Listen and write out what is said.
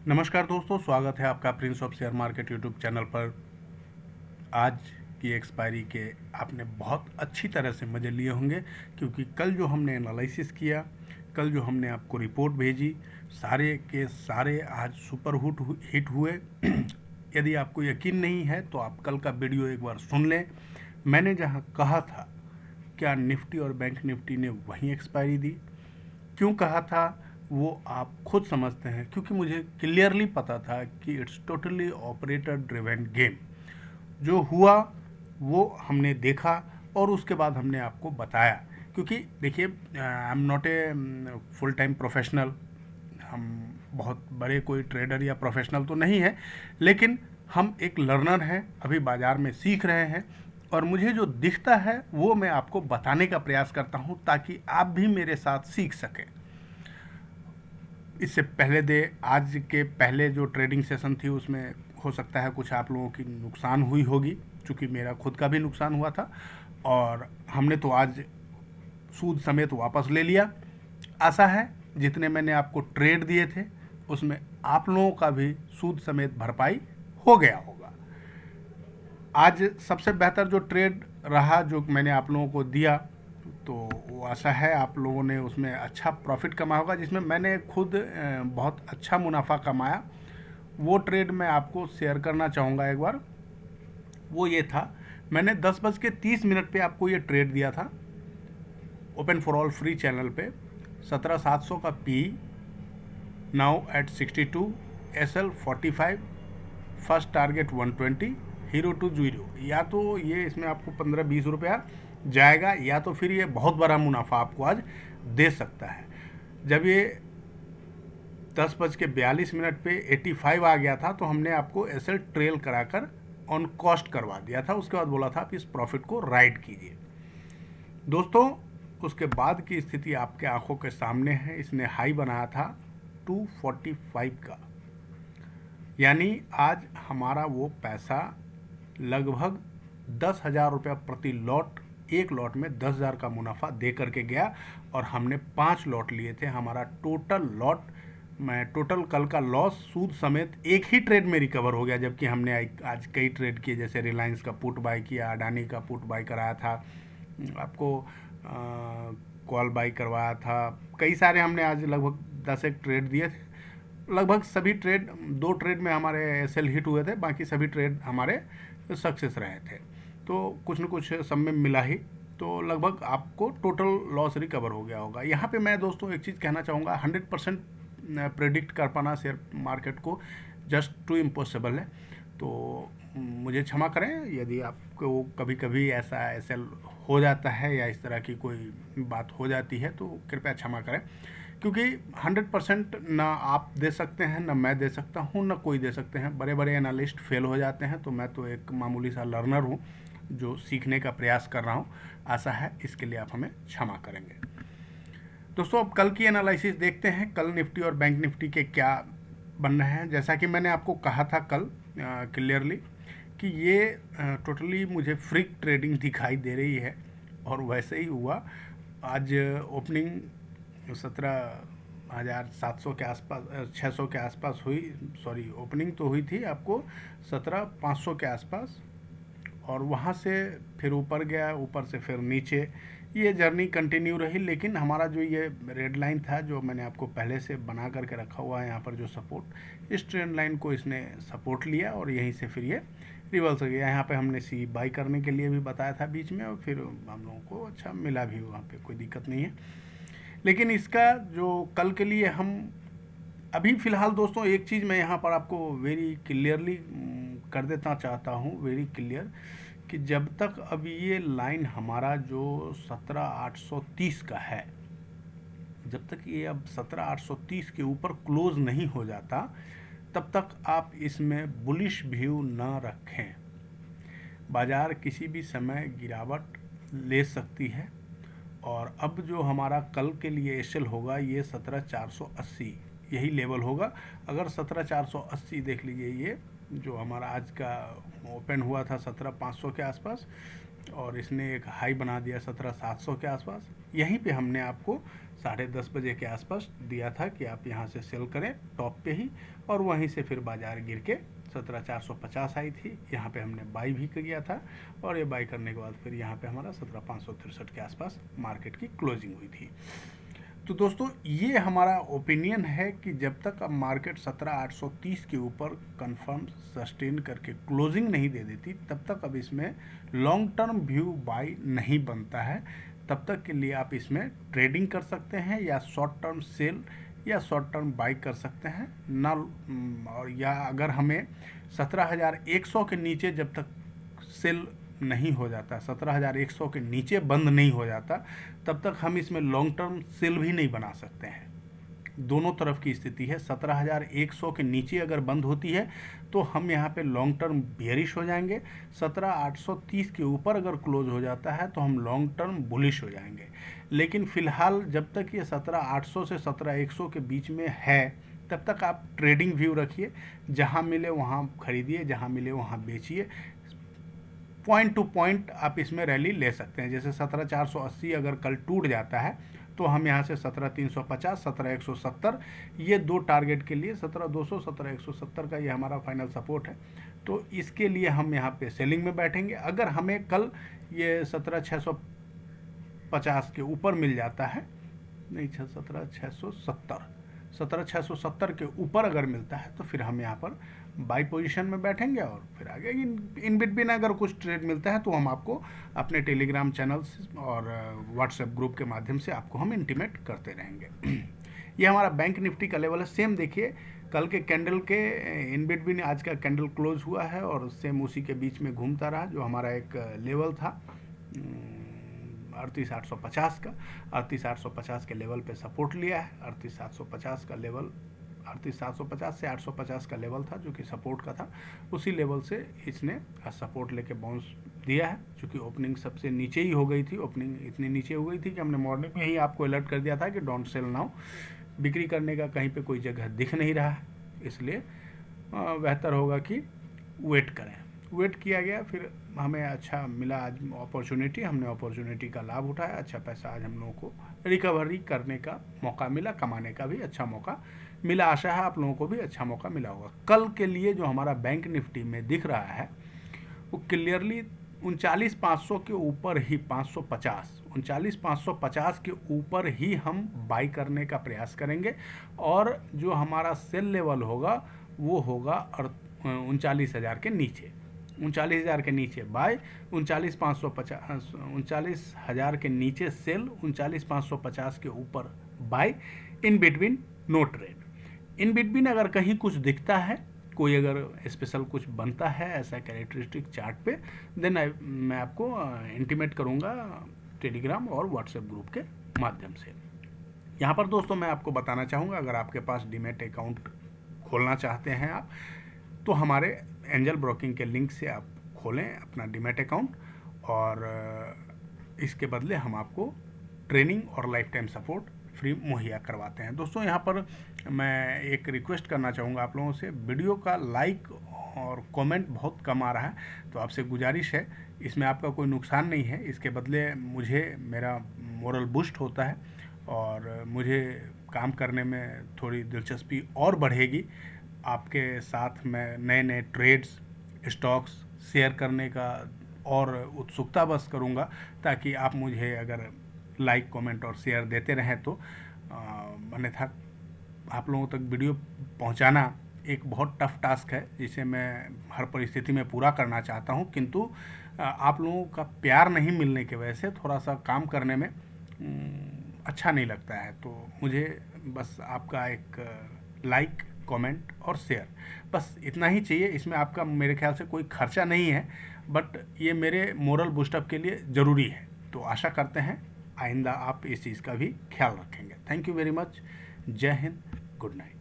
नमस्कार दोस्तों, स्वागत है आपका Prince of share market YouTube channel पर। आज की एक्सपायरी के आपने बहुत अच्छी तरह से मज़े लिए होंगे, क्योंकि कल जो हमने एनालिसिस किया, कल जो हमने आपको रिपोर्ट भेजी, सारे के सारे आज सुपर हिट हुए। यदि आपको यकीन नहीं है तो आप कल का वीडियो एक बार सुन लें। मैंने जहां कहा था क्या निफ्टी और बैंक निफ्टी ने वहीं एक्सपायरी दी, क्यों कहा था वो आप खुद समझते हैं, क्योंकि मुझे क्लियरली पता था कि it's totally operator driven game. जो हुआ वो हमने देखा और उसके बाद हमने आपको बताया। क्योंकि देखिए, I am not a full time professional, हम बहुत बड़े कोई ट्रेडर या प्रोफेशनल तो नहीं है, लेकिन हम एक लर्नर हैं, अभी बाज़ार में सीख रहे हैं, और मुझे जो दिखता है वो मैं आपको बताने का प्रयास करता हूं ताकि आप भी मेरे साथ सीख सकें। इससे पहले आज के पहले जो ट्रेडिंग सेशन थी उसमें हो सकता है कुछ आप लोगों की नुकसान हुई होगी, क्योंकि मेरा खुद का भी नुकसान हुआ था, और हमने तो आज सूद समेत वापस ले लिया। आशा है जितने मैंने आपको ट्रेड दिए थे उसमें आप लोगों का भी सूद समेत भरपाई हो गया होगा। आज सबसे बेहतर जो ट्रेड रहा जो मैंने आप लोगों को दिया, तो वो आशा है आप लोगों ने उसमें अच्छा प्रॉफिट कमाया होगा, जिसमें मैंने खुद बहुत अच्छा मुनाफा कमाया। वो ट्रेड मैं आपको शेयर करना चाहूँगा एक बार। वो ये था, मैंने 10:30 पे आपको ये ट्रेड दिया था open for all free channel पे। 17,700 का P, now at 62, SL 45, first target 120, hero to zero. या तो ये इसमें आपको 15-20 रुपया जाएगा, या तो फिर ये बहुत बड़ा मुनाफा आपको आज दे सकता है। जब ये 10:42 पे 85 आ गया था तो हमने आपको एसएल ट्रेल कराकर ऑन कॉस्ट करवा दिया था। उसके बाद बोला था आप इस प्रॉफिट को राइड कीजिए। दोस्तों, उसके बाद की स्थिति आपके आंखों के सामने है। इसने हाई बनाया था 245 का, यानी आज हमारा वो पैसा लगभग 10,000 रुपया प्रति लॉट, एक लॉट में 10,000 का मुनाफा दे करके गया। और हमने 5 लॉट लिए थे। हमारा टोटल लॉट मैं टोटल कल का लॉस सूद समेत एक ही ट्रेड में रिकवर हो गया, जबकि हमने आज कई ट्रेड किए, जैसे रिलायंस का पुट बाय किया, अडानी का पुट बाय कराया था, आपको कॉल बाय करवाया था, कई सारे हमने आज लगभग 10 एक ट्रेड दिए थे। लगभग सभी ट्रेड, 2 ट्रेड में हमारे एसएल हिट हुए थे, बाकी सभी ट्रेड हमारे सक्सेस रहे थे। तो कुछ न कुछ सब में मिला ही, तो लगभग आपको टोटल लॉस रिकवर हो गया होगा। यहाँ पे मैं दोस्तों एक चीज़ कहना चाहूँगा, 100% प्रेडिक्ट कर पाना शेयर मार्केट को जस्ट टू इम्पॉसिबल है। तो मुझे क्षमा करें यदि आपको कभी कभी ऐसा एसएल हो जाता है या इस तरह की कोई बात हो जाती है, तो कृपया क्षमा करें। क्योंकि 100% ना आप दे सकते हैं, ना मैं दे सकता हूँ, ना कोई दे सकते हैं। बड़े बड़े एनालिस्ट फेल हो जाते हैं, तो मैं तो एक मामूली सा लर्नर हूँ जो सीखने का प्रयास कर रहा हूँ। आशा है इसके लिए आप हमें क्षमा करेंगे। दोस्तों, अब कल की एनालिसिस देखते हैं, कल निफ्टी और बैंक निफ्टी के क्या बन रहे हैं। जैसा कि मैंने आपको कहा था कल क्लियरली कि ये टोटली मुझे फ्रीक ट्रेडिंग दिखाई दे रही है, और वैसे ही हुआ। आज ओपनिंग 17,700 के आसपास, 600 के आसपास हुई। सॉरी, ओपनिंग तो हुई थी आपको 17,500 के आसपास, और वहाँ से फिर ऊपर गया, ऊपर से फिर नीचे। ये जर्नी कंटिन्यू रही, लेकिन हमारा जो ये रेड लाइन था जो मैंने आपको पहले से बना करके रखा हुआ है यहाँ पर जो सपोर्ट, इस ट्रेंड लाइन को इसने सपोर्ट लिया और यहीं से फिर ये रिवर्स हो गया। यहाँ पे हमने सी बाई करने के लिए भी बताया था बीच में, और फिर हम लोगों को अच्छा मिला भी, वहाँ पे कोई दिक्कत नहीं है। लेकिन इसका जो कल के लिए हम अभी फ़िलहाल दोस्तों, एक चीज़ मैं यहाँ पर आपको वेरी क्लियरली कर देना चाहता हूँ, वेरी क्लियर, कि जब तक अब ये लाइन हमारा जो 17,830 का है, जब तक ये अब 17,830 के ऊपर क्लोज नहीं हो जाता, तब तक आप इसमें बुलिश व्यू ना रखें। बाज़ार किसी भी समय गिरावट ले सकती है, और अब जो हमारा कल के लिए एसएल होगा ये 17,480 यही लेवल होगा। अगर 17,480 देख लीजिए, ये जो हमारा आज का ओपन हुआ था 17,500 के आसपास, और इसने एक हाई बना दिया 17,700 के आसपास। यहीं पे हमने आपको 10:30 बजे के आसपास दिया था कि आप यहाँ से सेल करें टॉप पे ही, और वहीं से फिर बाजार गिर के 17,450 आई थी, यहाँ पे हमने बाई भी किया था, और ये बाई करने के बाद फिर यहाँ पे हमारा 17,563 के आसपास मार्केट की क्लोजिंग हुई थी। तो दोस्तों ये हमारा ओपिनियन है कि जब तक अब मार्केट 17,830 के ऊपर कंफर्म सस्टेन करके क्लोजिंग नहीं दे देती, तब तक अब इसमें लॉन्ग टर्म व्यू बाय नहीं बनता है। तब तक के लिए आप इसमें ट्रेडिंग कर सकते हैं, या शॉर्ट टर्म सेल या शॉर्ट टर्म बाई कर सकते हैं ना। और या अगर हमें 17,100 के नीचे जब तक सेल नहीं हो जाता, 17,100 के नीचे बंद नहीं हो जाता, तब तक हम इसमें लॉन्ग टर्म सेल भी नहीं बना सकते हैं। दोनों तरफ की स्थिति है। 17,100 के नीचे अगर बंद होती है तो हम यहाँ पे लॉन्ग टर्म बियरिश हो जाएंगे। 17,830 के ऊपर अगर क्लोज हो जाता है तो हम लॉन्ग टर्म बुलिश हो जाएंगे। लेकिन फिलहाल जब तक ये 17,800 से 17,100 के बीच में है, तब तक आप ट्रेडिंग व्यू रखिए। जहाँ मिले वहाँ खरीदिए, जहाँ मिले वहाँ बेचिए। पॉइंट टू पॉइंट आप इसमें रैली ले सकते हैं। जैसे 17,480 अगर कल टूट जाता है तो हम यहाँ से 17,350, 17,170, ये दो टारगेट के लिए 17,200, 17,170 का ये हमारा फाइनल सपोर्ट है। तो इसके लिए हम यहाँ पे सेलिंग में बैठेंगे। अगर हमें कल ये 17,650 के ऊपर मिल जाता है, नहीं 17,670 के ऊपर अगर मिलता है तो फिर हम यहाँ पर बाई पोजीशन में बैठेंगे, और फिर आगे इन बिटवीन अगर कुछ ट्रेड मिलता है तो हम आपको अपने टेलीग्राम चैनल्स और व्हाट्सएप ग्रुप के माध्यम से आपको हम इंटीमेट करते रहेंगे। ये हमारा बैंक निफ्टी का लेवल है। सेम देखिए कल के कैंडल के इन बिटवीन आज का कैंडल क्लोज हुआ है, और सेम उसी के बीच में घूमता रहा। जो हमारा एक लेवल था 38,850 का, 38,850 के लेवल पे सपोर्ट लिया है। 38,750 का लेवल, 38,750 से 850 का लेवल था जो कि सपोर्ट का था। उसी लेवल से इसने सपोर्ट लेके बाउंस दिया है। चूँकि ओपनिंग सबसे नीचे ही हो गई थी, ओपनिंग इतनी नीचे हो गई थी कि हमने मॉर्निंग में ही आपको अलर्ट कर दिया था कि डोंट सेल नाउ। बिक्री करने का कहीं पे कोई जगह दिख नहीं रहा है, इसलिए बेहतर होगा कि वेट करें। वेट किया गया, फिर हमें अच्छा मिला आज अपॉर्चुनिटी, हमने अपॉर्चुनिटी का लाभ उठाया। अच्छा पैसा आज हम लोगों को रिकवरी करने का मौका मिला, कमाने का भी अच्छा मौका मिला। आशा है आप लोगों को भी अच्छा मौका मिला होगा। कल के लिए जो हमारा बैंक निफ्टी में दिख रहा है वो क्लियरली 39,500 के ऊपर ही, 39,550 के ऊपर ही हम बाई करने का प्रयास करेंगे। और जो हमारा सेल लेवल होगा वो होगा 39,000 के नीचे, 39,000 के नीचे बाय, 39,000 के नीचे सेल, 39,550 के ऊपर buy. In between no trade. In between अगर कहीं कुछ दिखता है, कोई अगर स्पेशल कुछ बनता है ऐसा कैरेक्टरिस्टिक चार्ट पे, देन मैं आपको इंटीमेट करूँगा टेलीग्राम और व्हाट्सएप ग्रुप के माध्यम से। यहाँ पर दोस्तों मैं आपको बताना चाहूँगा, अगर आपके पास डीमैट अकाउंट खोलना चाहते हैं आप, तो हमारे एंजल ब्रोकिंग के लिंक से आप खोलें अपना डीमैट अकाउंट, और इसके बदले हम आपको ट्रेनिंग और लाइफ टाइम सपोर्ट फ्री मुहैया करवाते हैं। दोस्तों यहाँ पर मैं एक रिक्वेस्ट करना चाहूँगा आप लोगों से। वीडियो का लाइक और कमेंट बहुत कम आ रहा है, तो आपसे गुजारिश है, इसमें आपका कोई नुकसान नहीं है। इसके बदले मुझे मेरा मोरल बूस्ट होता है और मुझे काम करने में थोड़ी दिलचस्पी और बढ़ेगी। आपके साथ मैं नए नए ट्रेड्स, स्टॉक्स शेयर करने का और उत्सुकता बस करूँगा, ताकि आप मुझे अगर लाइक, कमेंट और शेयर देते रहें तो अन्यथा आप लोगों तक वीडियो पहुंचाना एक बहुत टफ टास्क है, जिसे मैं हर परिस्थिति में पूरा करना चाहता हूं, किंतु आप लोगों का प्यार नहीं मिलने की वजह से थोड़ा सा काम करने में अच्छा नहीं लगता है। तो मुझे बस आपका एक लाइक, कमेंट और शेयर, बस इतना ही चाहिए। इसमें आपका मेरे ख्याल से कोई खर्चा नहीं है, बट ये मेरे मोरल बूस्टअप के लिए ज़रूरी है। तो आशा करते हैं आइंदा आप इस चीज़ का भी ख्याल रखेंगे। Thank you very much. जय हिंद, गुड नाइट।